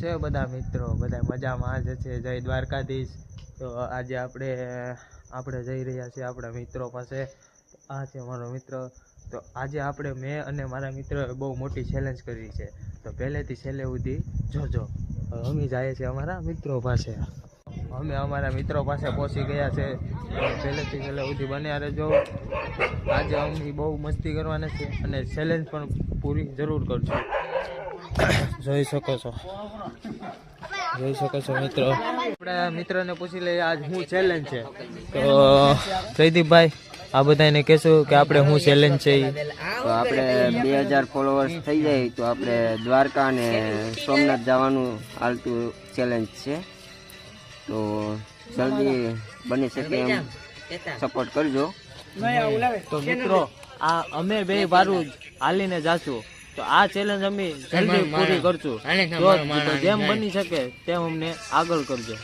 છે બધા મિત્રો? બધા મજામાં જ છે? જય દ્વારકાધીશ. તો આજે આપણે જઈ રહ્યા છીએ આપણા મિત્રો પાસે. આ છે મારો મિત્ર. તો આજે મેં અને મારા મિત્રોએ બહુ મોટી ચેલેન્જ કરી છે. તો પહેલેથી છેલ્લે સુધી જોજો. અમે જઈએ છીએ અમારા મિત્રો પાસે. અમે અમારા મિત્રો પાસે પહોંચી ગયા છે. પહેલેથી છેલ્લે સુધી બન્યા રહેજો. આજે અમે બહુ મસ્તી કરવાના છે અને ચેલેન્જ પણ પૂરી જરૂર કરજો. જોઈ શકો છો મિત્રો. આપણા મિત્રને પૂછી લઈએ આજ શું ચેલેન્જ છે. તો જયદીપભાઈ, આ બધાને કહેશું કે આપણે શું ચેલેન્જ છે. તો આપણે 2000 ફોલોવર્સ થઈ જાય તો આપણે દ્વારકા અને સોમનાથ જવાનું હાલતું ચેલેન્જ છે. તો જલ્દી બની શકે એમ સપોર્ટ કરજો. તો મિત્રો, આ અમે બે બારું હાલીને જાશું. તો આ ચેલેન્જ અમે જલ્દી પૂરી કરશું. જેમ બની શકે તેમ અમને આગળ કરજો.